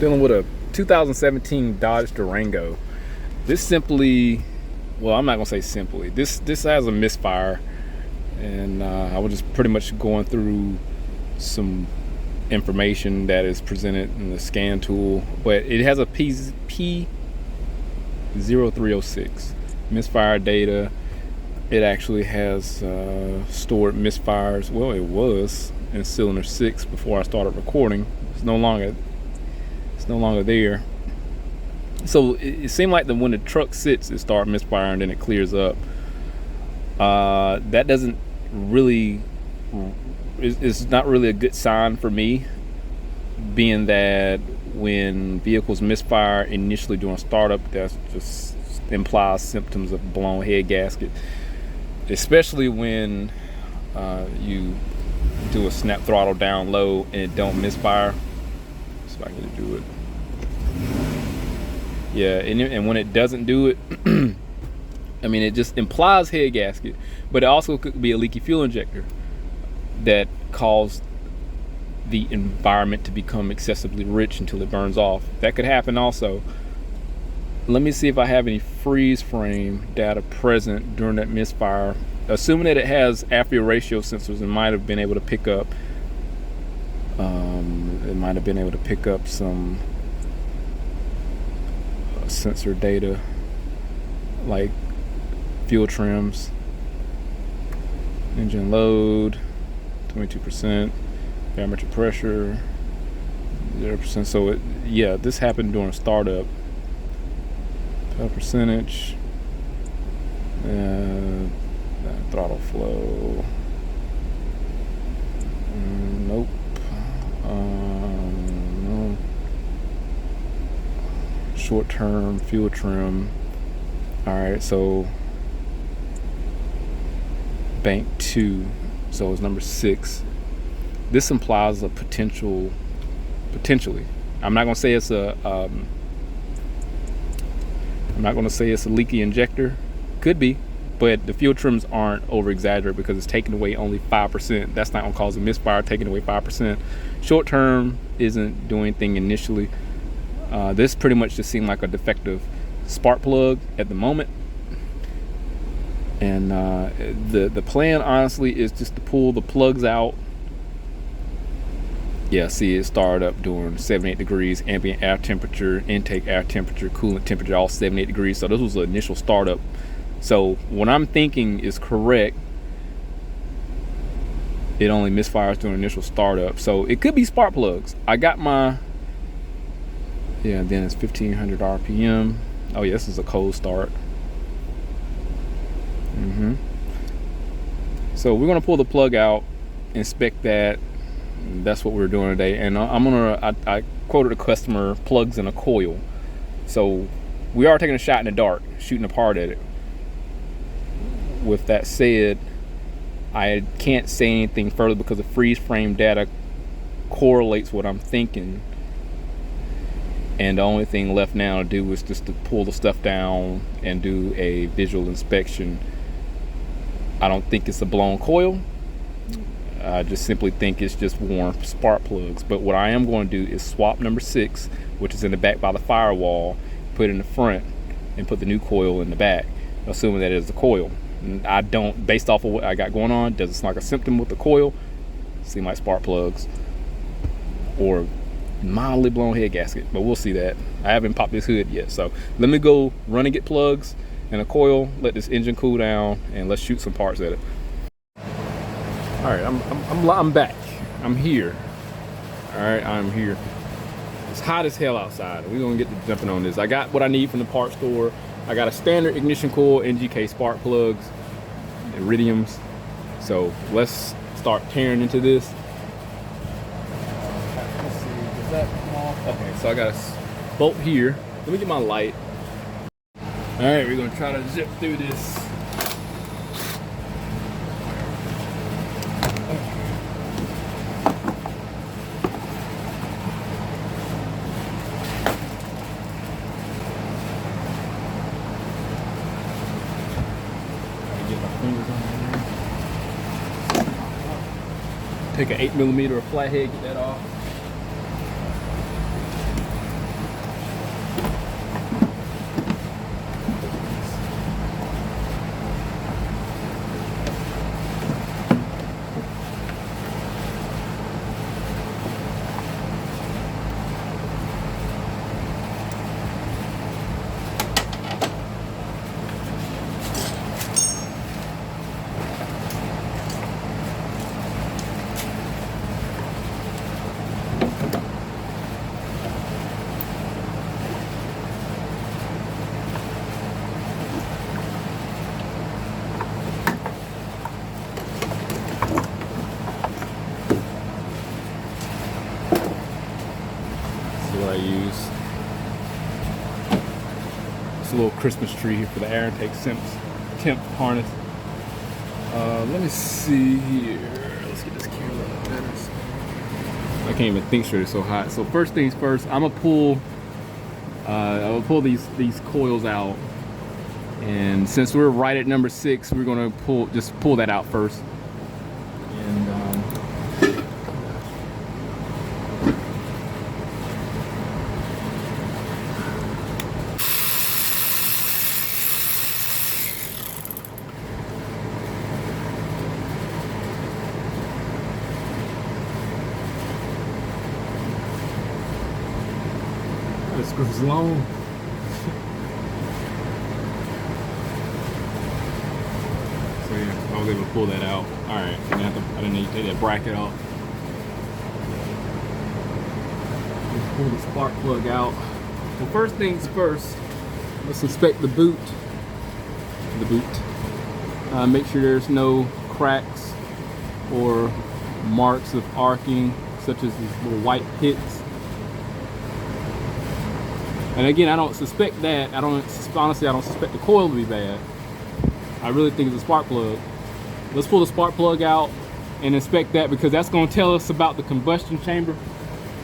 Dealing with a 2017 Dodge Durango. This simply, well, I'm not gonna say simply. This has a misfire, and I was just pretty much going through some information that is presented in the scan tool, but it has a P0306 misfire data. It actually has stored misfires. Well, it was in cylinder 6 before I started recording. It's no longer there. So it seemed like when the truck sits, it starts misfiring, then it clears up. That doesn't really, it's not really a good sign for me, being that when vehicles misfire initially during startup, that just implies symptoms of blown head gasket, especially when you do a snap throttle down low and it don't misfire. So I can do it. Yeah, and when it doesn't do it, I mean, it just implies head gasket, but it also could be a leaky fuel injector that caused the environment to become excessively rich until it burns off. That could happen also. Let me see if I have any freeze frame data present during that misfire. Assuming that it has AFIA ratio sensors, it might have been able to pick up. Some sensor data like fuel trims, engine load, 22%, barometric pressure, 0%. So yeah, this happened during startup. Power percentage, throttle flow. Nope. No. Short-term fuel trim. All right, so bank 2, so it's number 6. This implies a potentially. I'm not gonna say it's a. I'm not gonna say it's a leaky injector. Could be, but the fuel trims aren't over-exaggerated because it's taking away only 5%. That's not gonna cause a misfire. Taking away 5%. Short term isn't doing anything initially. This pretty much just seemed like a defective spark plug at the moment, and the plan honestly is just to pull the plugs out. Yeah, see, it started up during 78 degrees, ambient air temperature, intake air temperature, coolant temperature, all 78 degrees. So this was the initial startup. So what I'm thinking is correct. It only misfires during initial startup. So it could be spark plugs. I got my, yeah, then it's 1500 RPM. Oh yeah, this is a cold start. So we're gonna pull the plug out, inspect that. That's what we're doing today. And I quoted a customer plugs in a coil. So we are taking a shot in the dark, shooting apart at it. With that said, I can't say anything further because the freeze frame data correlates what I'm thinking. And the only thing left now to do is just to pull the stuff down and do a visual inspection. I don't think it's a blown coil. I just simply think it's just worn spark plugs. But what I am going to do is swap number 6, which is in the back by the firewall, put it in the front, and put the new coil in the back, assuming that it is the coil. And I don't, based off of what I got going on, does it seem like a symptom with the coil? Seem like spark plugs or mildly blown head gasket, but we'll see that. I haven't popped this hood yet, so let me go run and get plugs and a coil, let this engine cool down, and let's shoot some parts at it. All right, I'm back. I'm here. All right, I'm here. It's hot as hell outside. We're gonna get to jumping on this. I got what I need from the parts store. I got a standard ignition coil, NGK spark plugs, iridiums. So let's start tearing into this. Let's see, does that come off? Okay, so I got a bolt here. Let me get my light. All right, we're gonna try to zip through this. Take an 8mm flathead, get that off. what I use. It's a little Christmas tree here for the air intake temp harness. Let me see here. Let's get this camera a little better. I can't even think straight, it's so hot. So first things first, I'm gonna pull these coils out. And since we're right at number 6, we're gonna just pull that out first. And the screw's long. So yeah, I was able to pull that out. All right, I didn't need to take that bracket off. Let's pull the spark plug out. Well, first things first, let's inspect the boot. Make sure there's no cracks or marks of arcing, such as these little white pits. And again, I don't suspect that. Honestly, I don't suspect the coil to be bad. I really think it's a spark plug. Let's pull the spark plug out and inspect that, because that's going to tell us about the combustion chamber,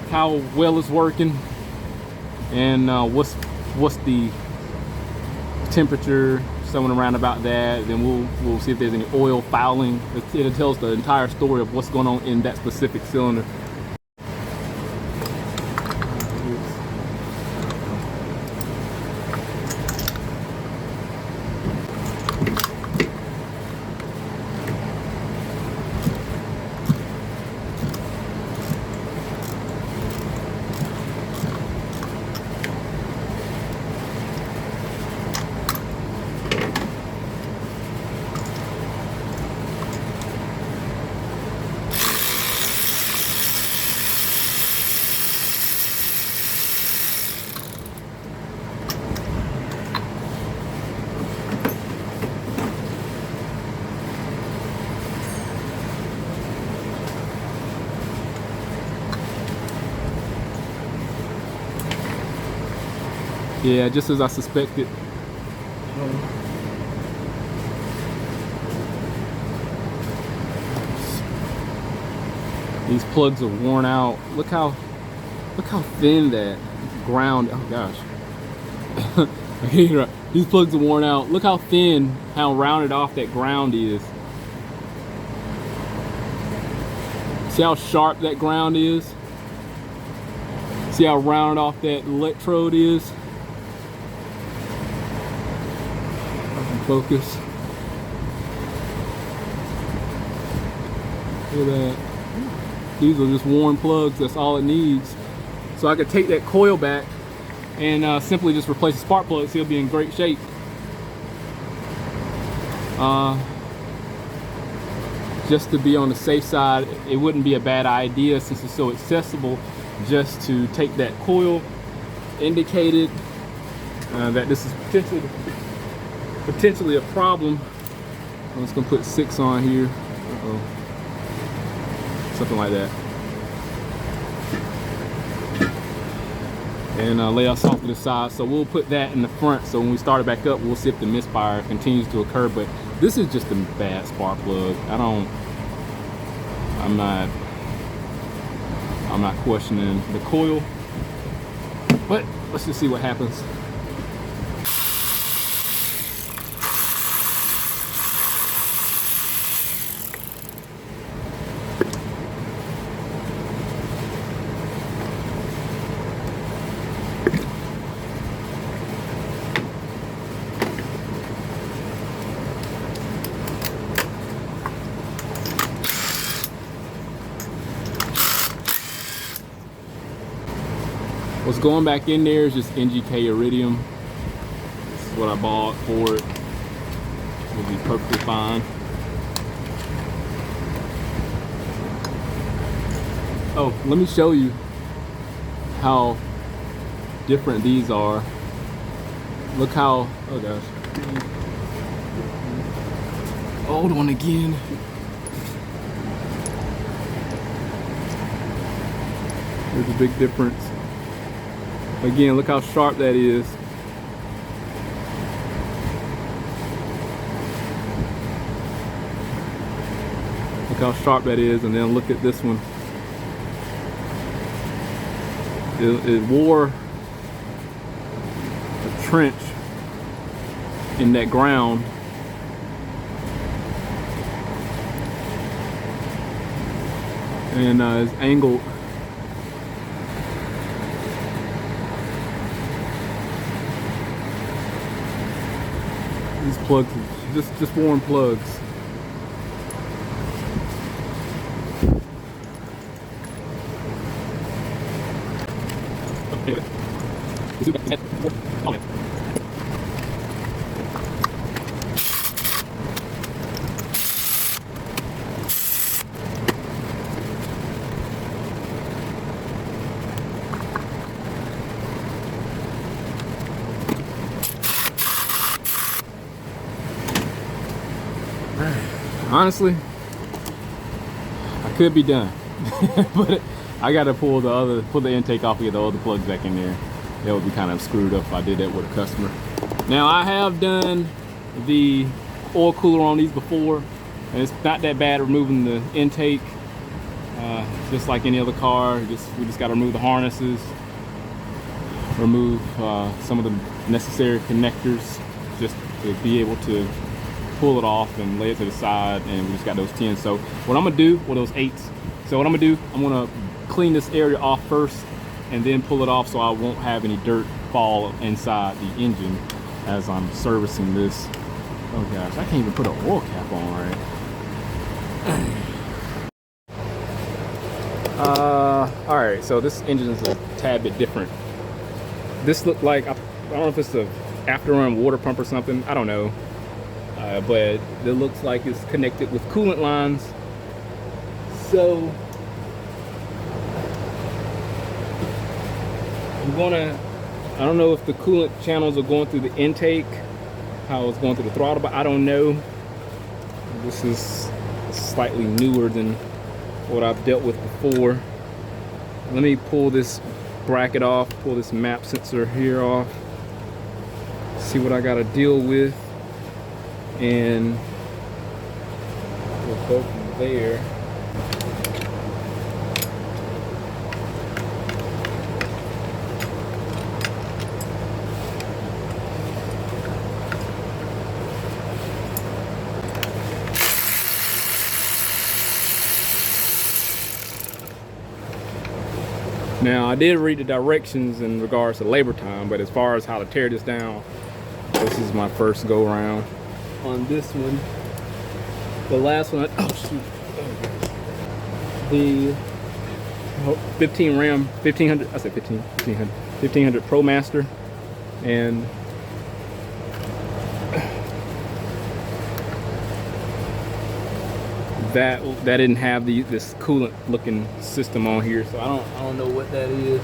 how well it's working, and what's the temperature, somewhere around about that. Then we'll see if there's any oil fouling. It'll tell us the entire story of what's going on in that specific cylinder. Yeah, just as I suspected. These plugs are worn out. Look how thin that ground. Oh gosh. These plugs are worn out. Look how thin, how rounded off that ground is. See how sharp that ground is? See how rounded off that electrode is? Focus. Look at that. These are just worn plugs. That's all it needs. So I could take that coil back and simply just replace the spark plugs. He'll be in great shape. Just to be on the safe side, it wouldn't be a bad idea, since it's so accessible, just to take that coil, indicate it that this is potentially a problem. I'm just gonna put 6 on here. Something like that. And lay us off to the side. So we'll put that in the front, so when we start it back up, we'll see if the misfire continues to occur. But this is just a bad spark plug. I'm not questioning the coil, but let's just see what happens. What's going back in there is just NGK iridium. This is what I bought for it. It'll be perfectly fine. Oh, let me show you how different these are. Look how, oh gosh. Old one again. There's a big difference. Again, look how sharp that is. Look how sharp that is, and then look at this one. It wore a trench in that ground. And it's angled. These plugs, just worn plugs. Honestly, I could be done, but I gotta pull the intake off and get the other plugs back in there. That would be kind of screwed up if I did that with a customer. Now, I have done the oil cooler on these before, and it's not that bad removing the intake. Just like any other car, we just gotta remove the harnesses, remove some of the necessary connectors just to be able to pull it off and lay it to the side, and we just got those 10s. So what I'm gonna do, well, those 8s. So what I'm gonna do, I'm gonna clean this area off first and then pull it off so I won't have any dirt fall inside the engine as I'm servicing this. Oh gosh, I can't even put an oil cap on right. All right, so this engine is a tad bit different. This looked like, I don't know if it's a after-run water pump or something, I don't know. But it looks like it's connected with coolant lines. So I don't know if the coolant channels are going through the intake, how it's going through the throttle, but I don't know. This is slightly newer than what I've dealt with before. Let me pull this bracket off, pull this map sensor here off, see what I got to deal with, and we'll go from there. Now, I did read the directions in regards to labor time, but as far as how to tear this down, this is my first go around on this one. The last one, oh shoot, the 15 Ram 1500, I said 1500 Pro Master, and that didn't have this coolant looking system on here, so I don't know what that is.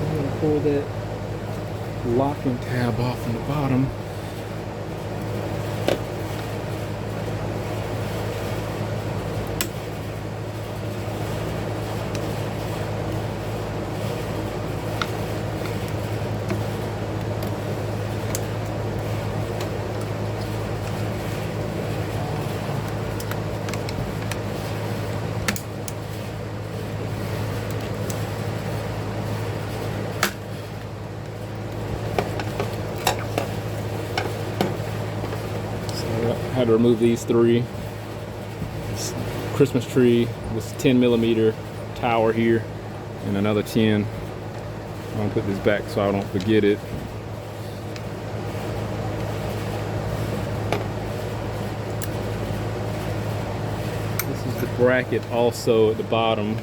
I'm gonna pull that locking tab off on the bottom. Had to remove these 3. This Christmas tree, this 10mm tower here, and another 10. I'm gonna put this back so I don't forget it. This is the bracket also at the bottom.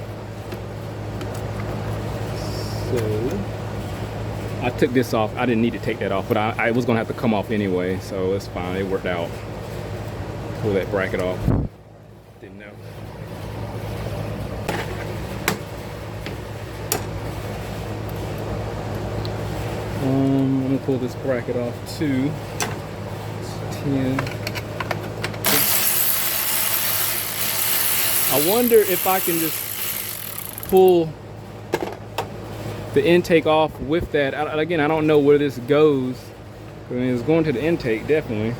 So I took this off. I didn't need to take that off, but I was gonna have to come off anyway, so it's fine. It worked out. Pull that bracket off. Didn't know. pull this bracket off too. It's 10. I wonder if I can just pull the intake off with that. Again, I don't know where this goes. I mean, it's going to the intake, definitely.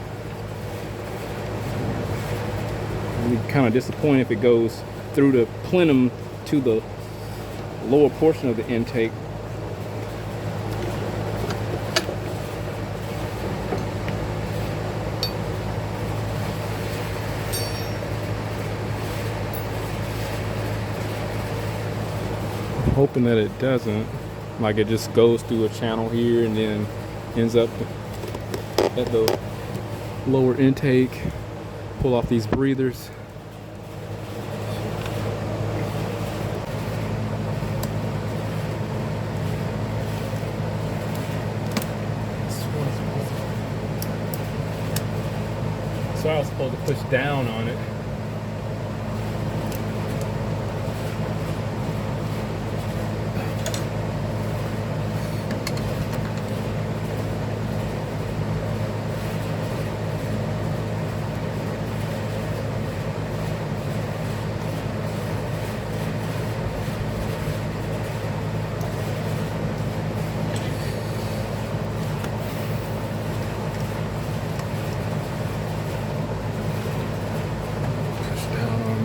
I'd be kind of disappointed if it goes through the plenum to the lower portion of the intake. I'm hoping that it doesn't. Like it just goes through a channel here and then ends up at the lower intake. Pull off these breathers. So I was supposed to push down on it.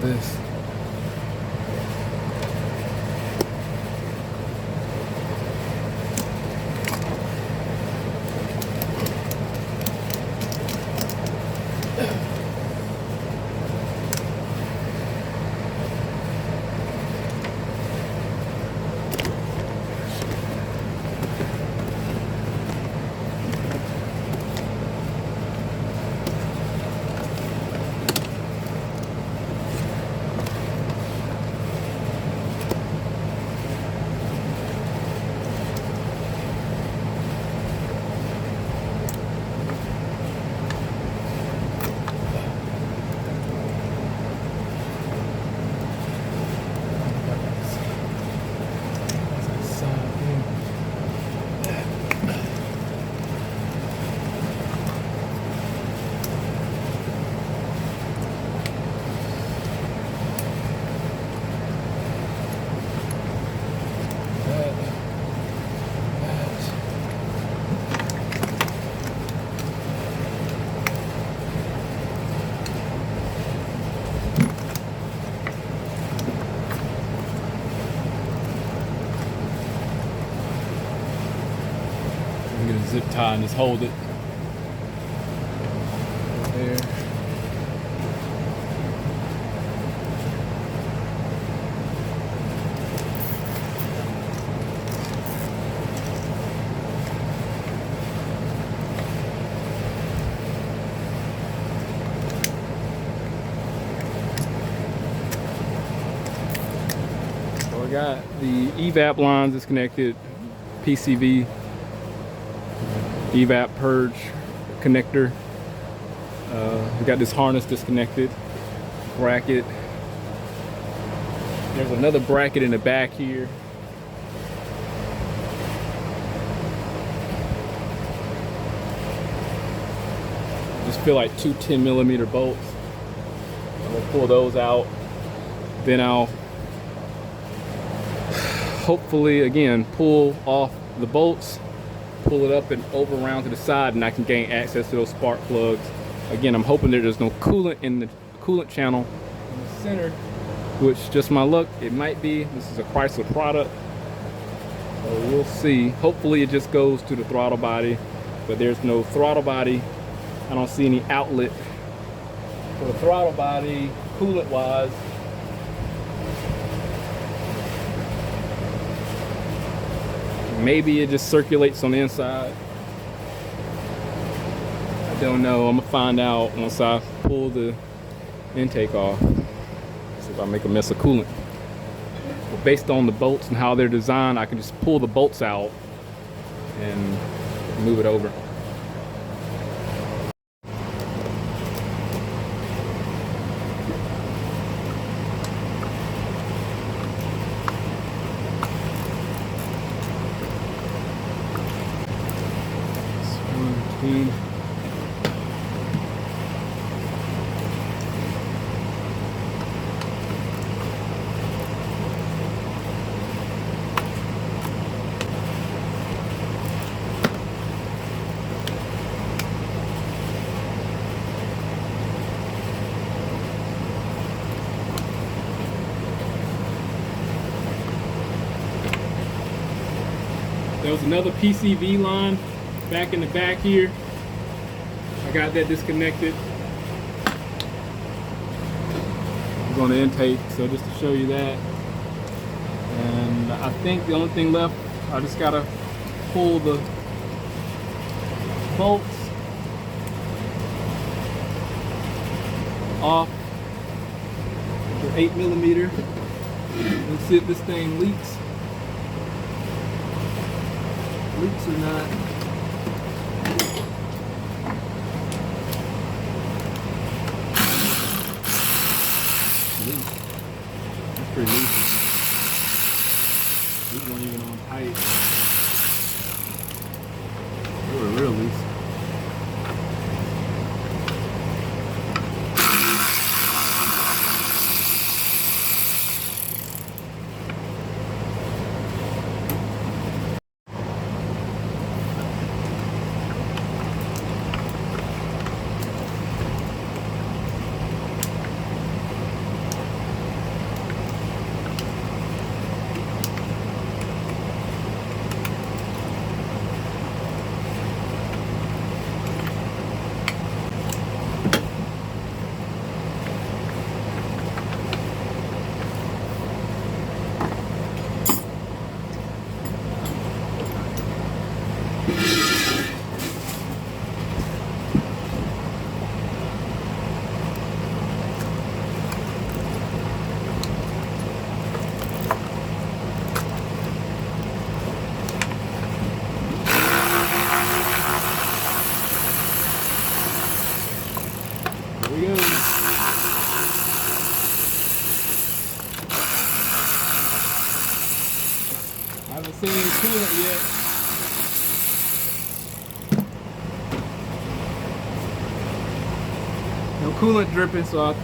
This. Get a zip tie and just hold it there. So I got the evap lines disconnected, PCV evap purge connector. We got this harness disconnected, bracket. There's another bracket in the back here. Just feel like two 10mm bolts. I'm gonna pull those out. Then I'll hopefully again pull off the bolts, pull it up and over around to the side, and I can gain access to those spark plugs. Again, I'm hoping that there's no coolant in the coolant channel in the center, which just my luck, it might be. This is a Chrysler product, so we'll see. Hopefully it just goes to the throttle body, but there's no throttle body. I don't see any outlet for the throttle body coolant wise. Maybe it just circulates on the inside. I don't know. I'm gonna find out once I pull the intake off. See if I make a mess of coolant. But based on the bolts and how they're designed, I can just pull the bolts out and move it over. machine. There was another PCV line back in the back here. I got that disconnected. It's on the intake, so just to show you that. And I think the only thing left, I just gotta pull the bolts off the 8mm and see if this thing leaks. Leaks or not. Loose. That's pretty loose. These weren't even on tight. They were real loose. Here we go. I haven't seen any coolant yet. No coolant dripping, so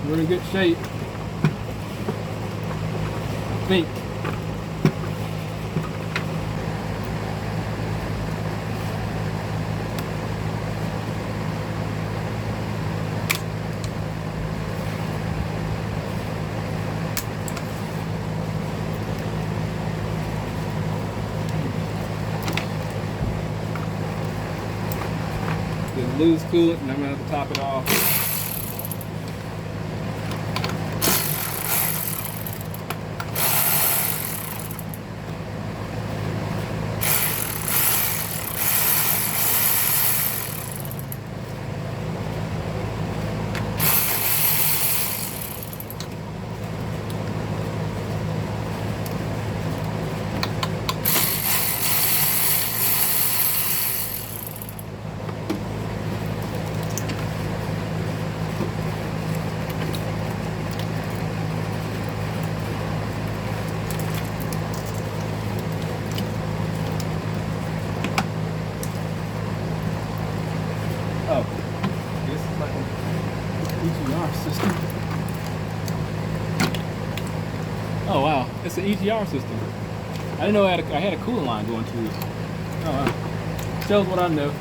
we're in good shape. I think. Lose coolant, and I'm gonna have to top it off. Oh, this is like an EGR system. Oh wow, it's an EGR system. I didn't know I had a coolant line going to it. Oh wow, tells what I know.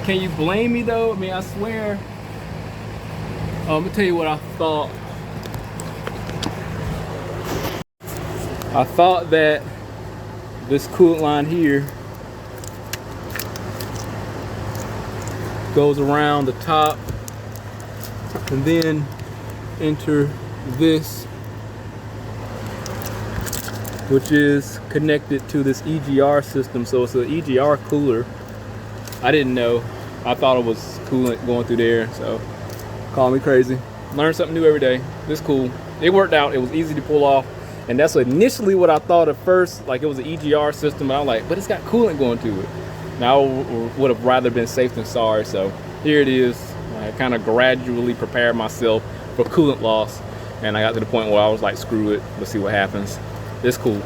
Can you blame me though? I mean, I swear. Oh, let me tell you what I thought. I thought that this coolant line here goes around the top and then enter this, which is connected to this EGR system. So it's an EGR cooler. I didn't know. I thought it was coolant going through there, so call me crazy. Learn something new every day. This is cool. It worked out. It was easy to pull off. And that's initially what I thought at first, like it was an EGR system, but I'm like, but it's got coolant going to it. Now I would have rather been safe than sorry, so here it is. I kind of gradually prepared myself for coolant loss, and I got to the point where I was like, screw it, let's see what happens. It's cool.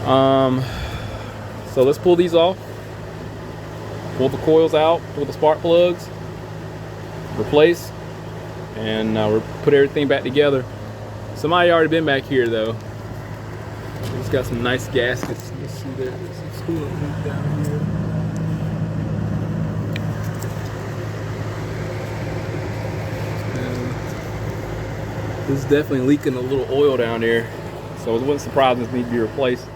So let's pull these off. Pull the coils out, pull the spark plugs, replace, and put everything back together. Somebody already been back here though. It's got some nice gaskets. Let's see there. There's some coolant leak down here. This is definitely leaking a little oil down there, so it wouldn't surprise me if it needs to be replaced.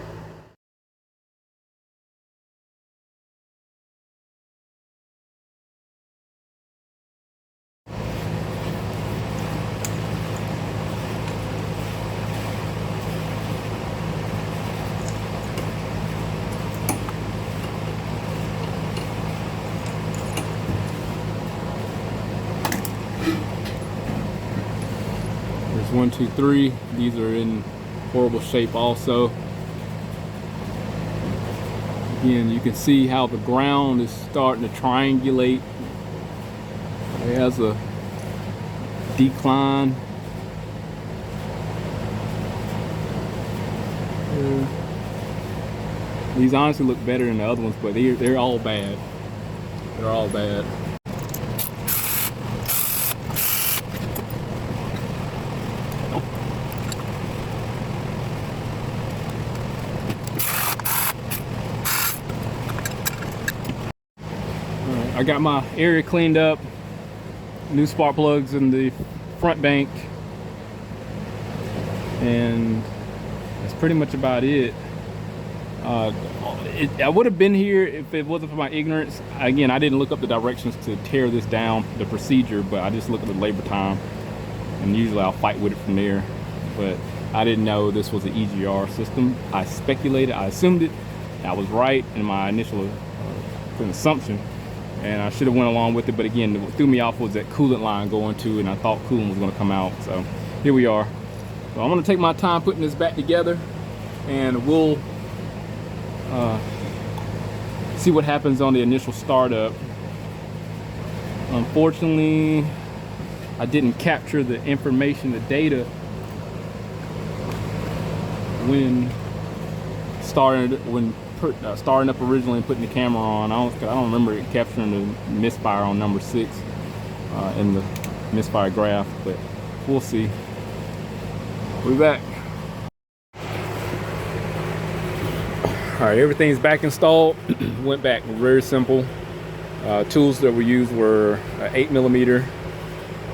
There's 1, 2, 3. These are in horrible shape also. Again, you can see how the ground is starting to triangulate. It has a decline. These honestly look better than the other ones, but they're all bad. They're all bad. I got my area cleaned up, new spark plugs in the front bank, and that's pretty much about it. I would have been here if it wasn't for my ignorance. Again, I didn't look up the directions to tear this down, the procedure, but I just looked at the labor time, and usually I'll fight with it from there. But I didn't know this was an EGR system. I speculated, I assumed it. I was right in my initial assumption, and I should have went along with it. But again, what threw me off was that coolant line going to, and I thought coolant was going to come out. So here we are. So I'm going to take my time putting this back together, and we'll see what happens on the initial startup. Unfortunately, I didn't capture the information, the data, when starting up originally and putting the camera on. I don't remember it capturing the misfire on number 6 in the misfire graph, but we'll see. We'll be back. All right, everything's back installed. Went back very simple. Tools that we used were 8mm,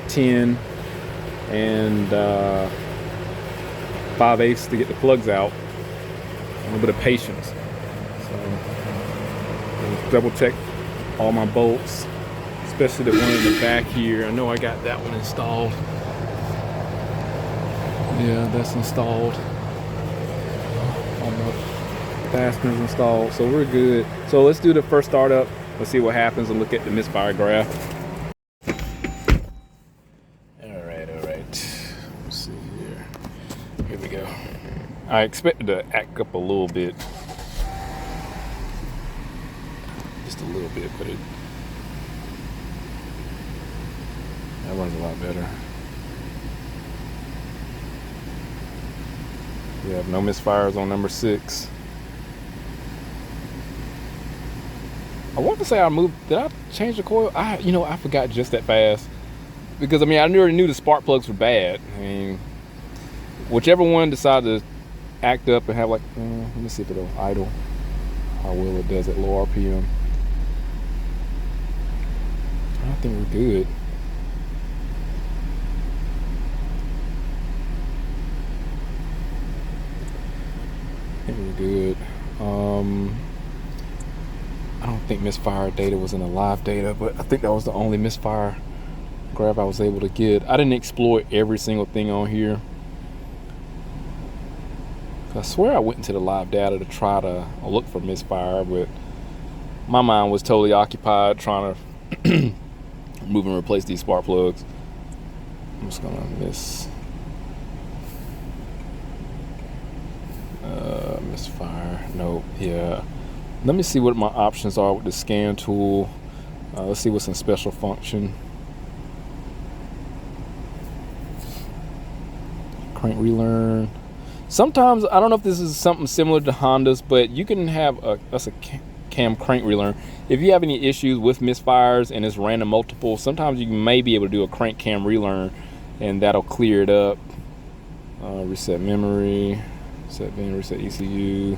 10, and 5/8 to get the plugs out. A little bit of patience. So double check all my bolts, especially the one in the back here. I know I got that one installed. Yeah, that's installed. All my fasteners installed, so we're good. So let's do the first startup. Let's see what happens and look at the misfire graph. All right. Let's see here. Here we go. I expected to act up a little bit. Just a little bit, but that runs a lot better. We have no misfires on number 6. I want to say did I change the coil? I forgot just that fast. Because, I already knew the spark plugs were bad. Whichever one decided to act up and have let me see if it'll idle, how well it does at low RPM. I think we're good. I don't think misfire data was in the live data, but I think that was the only misfire graph I was able to get. I didn't exploit every single thing on here. I swear I went into the live data to try to look for misfire, but my mind was totally occupied trying to move and replace these spark plugs. I'm just gonna Misfire. Nope. Yeah. Let me see what my options are with the scan tool. Let's see what's in special function. Crank relearn. Sometimes, I don't know if this is something similar to Honda's, but you can have that's a cam crank relearn. If you have any issues with misfires and it's random multiple, sometimes you may be able to do a crank cam relearn and that'll clear it up. Reset memory, reset VIN, reset ECU.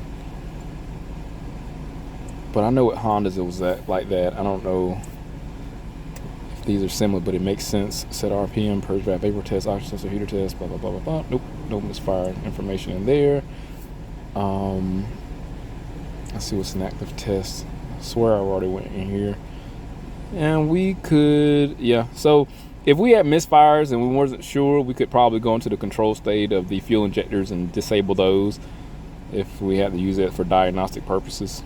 But I know with Hondas it was like that. I don't know if these are similar, but it makes sense. Set RPM, purge valve vapor test, oxygen sensor, heater test, blah, blah, blah, blah, blah. Nope, no misfire information in there. Let's see what's an active test. I swear I already went in here. And we could, yeah. So if we had misfires and we wasn't sure, we could probably go into the control state of the fuel injectors and disable those if we had to use it for diagnostic purposes.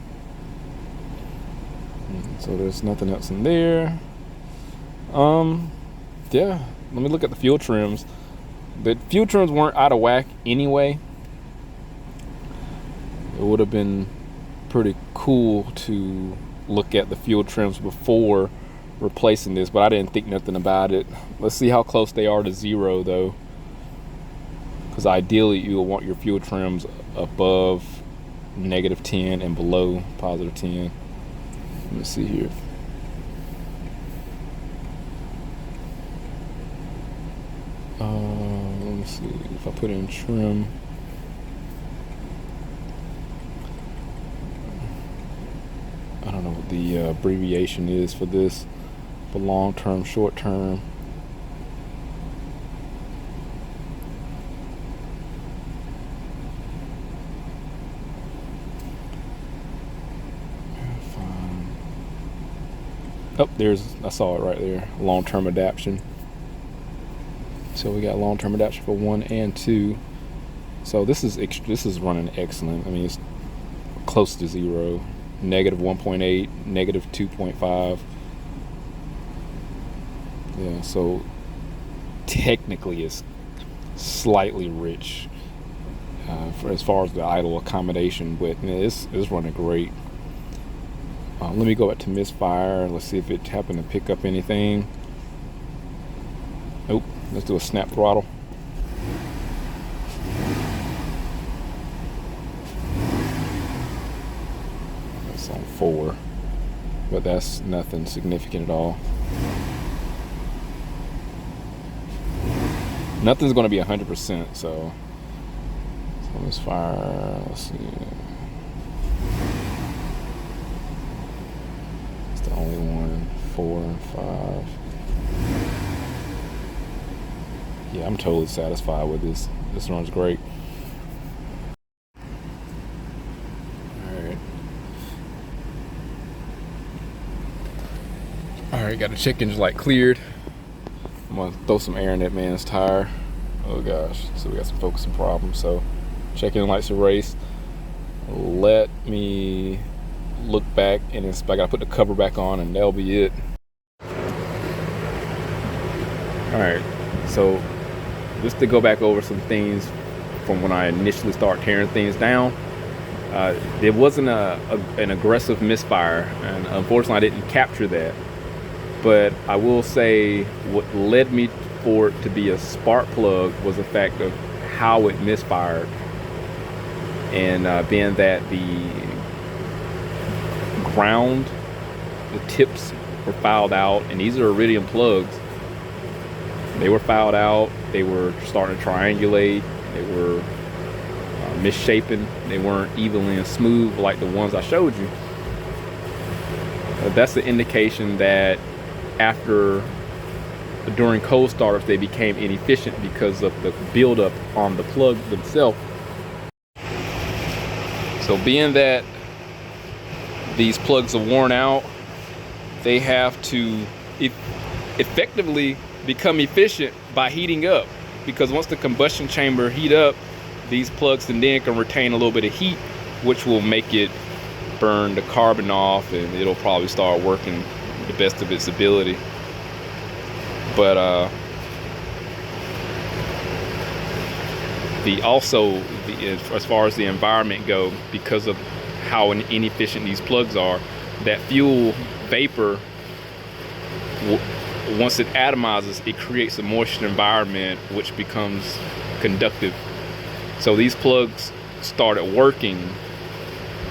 So there's nothing else in there. Yeah, let me look at the fuel trims. The fuel trims weren't out of whack anyway. It would have been pretty cool to look at the fuel trims before replacing this, but I didn't think nothing about it. Let's see how close they are to zero though, because ideally you will want your fuel trims above -10 and below +10. Let me see here. Let me see if I put in trim. I don't know what the abbreviation is for this, for long term, short term. Oh, I saw it right there. Long-term adaptation. So we got long-term adaptation for 1 and 2. So this is running excellent. I mean, it's close to zero. -1.8, -2.5. Yeah, so technically it's slightly rich for as far as the idle accommodation, but it's running great. Let me go back to misfire. Let's see if it happened to pick up anything. Nope. Let's do a snap throttle. That's on 4, but that's nothing significant at all. Nothing's going to be 100%, so misfire. Let's see. Only 1, 4, and 5. Yeah, I'm totally satisfied with this. This runs great. Alright, got the check engine light cleared. I'm gonna throw some air in that man's tire. Oh gosh, so we got some focusing problems. So check engine lights erased. Let me look back, and I gotta put the cover back on, and that'll be it. All right, so just to go back over some things from when I initially started tearing things down. There wasn't an aggressive misfire, and unfortunately I didn't capture that, but I will say what led me for it to be a spark plug was the fact of how it misfired, and being that the ground, the tips were fouled out, and these are iridium plugs. They were fouled out, they were starting to triangulate, they were misshapen, they weren't evenly and smooth like the ones I showed you. That's the indication that during cold startups they became inefficient because of the buildup on the plug themselves. So being that these plugs are worn out, they have to effectively become efficient by heating up, because once the combustion chamber heat up, these plugs and then can retain a little bit of heat, which will make it burn the carbon off, and it'll probably start working the best of its ability. But also as far as the environment go, because of how inefficient these plugs are. That fuel vapor, once it atomizes, it creates a moisture environment which becomes conductive. So these plugs started working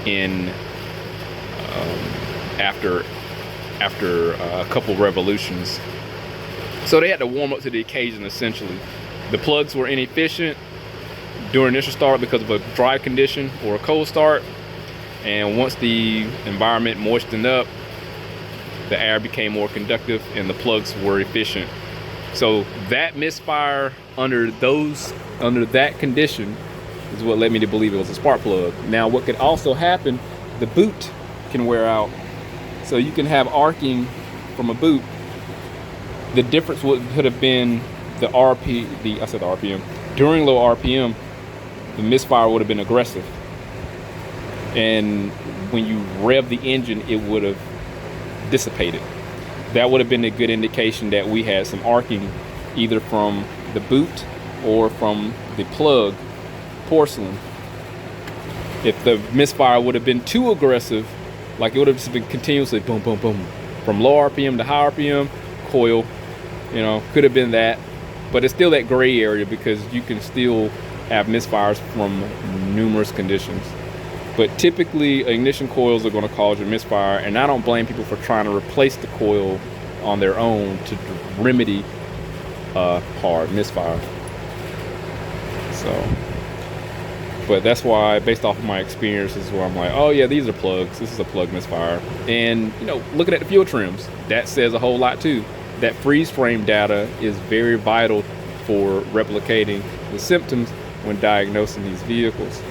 in after a couple revolutions. So they had to warm up to the occasion essentially. The plugs were inefficient during initial start because of a dry condition or a cold start, and once the environment moistened up, the air became more conductive and the plugs were efficient. So that misfire under that condition is what led me to believe it was a spark plug. Now what could also happen, the boot can wear out. So you can have arcing from a boot. The difference could have been the RPM. During low RPM, the misfire would have been aggressive. And when you rev the engine, it would have dissipated. That would have been a good indication that we had some arcing either from the boot or from the plug porcelain. If the misfire would have been too aggressive, like it would have just been continuously boom, boom, boom, from low RPM to high RPM, coil, could have been that. But it's still that gray area because you can still have misfires from numerous conditions. But typically ignition coils are going to cause your misfire, and I don't blame people for trying to replace the coil on their own to remedy hard misfire. So, but that's why, based off of my experiences, where I'm like, oh yeah, these are plugs. This is a plug misfire. And looking at the fuel trims, that says a whole lot too. That freeze frame data is very vital for replicating the symptoms when diagnosing these vehicles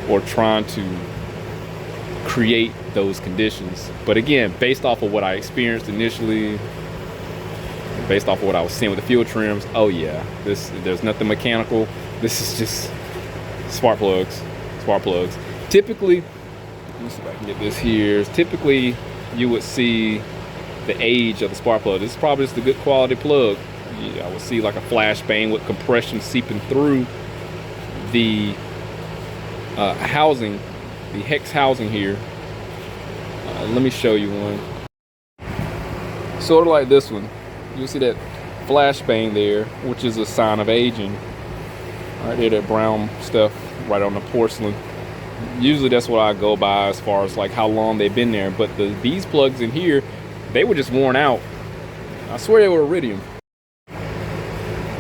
or trying to create those conditions. But again, based off of what I experienced initially, based off of what I was seeing with the fuel trims, oh yeah, there's nothing mechanical. This is just spark plugs. Typically, let me see if I can get this here. Typically, you would see the age of the spark plug. This is probably just a good quality plug. I would see like a flashbang with compression seeping through the housing, the hex housing here. Let me show you one. Sort of like this one. You'll see that flashbang there, which is a sign of aging. Right there, that brown stuff right on the porcelain. Usually that's what I go by as far as like how long they've been there. But these plugs in here, they were just worn out. I swear they were iridium.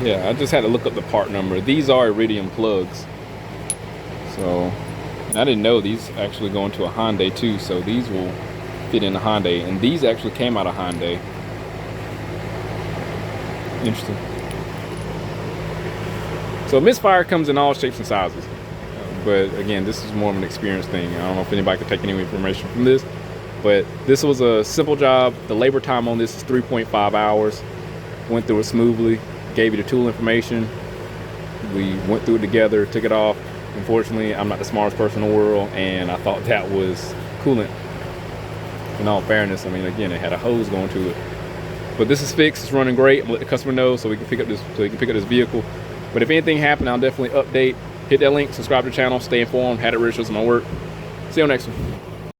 Yeah, I just had to look up the part number. These are iridium plugs. So, and I didn't know these actually go into a Hyundai too. So these will fit in a Hyundai, and these actually came out of Hyundai. Interesting. So misfire comes in all shapes and sizes. But again, this is more of an experience thing. I don't know if anybody could take any information from this, but this was a simple job. The labor time on this is 3.5 hours. Went through it smoothly, gave you the tool information. We went through it together, took it off. Unfortunately, I'm not the smartest person in the world, and I thought that was coolant. In all fairness, I mean, again, it had a hose going to it. But this is fixed, it's running great. I'm gonna let the customer know so we can pick up this vehicle. But if anything happened, I'll definitely update. Hit that link, subscribe to the channel, stay informed, had it rituals in my work. See you on the next one.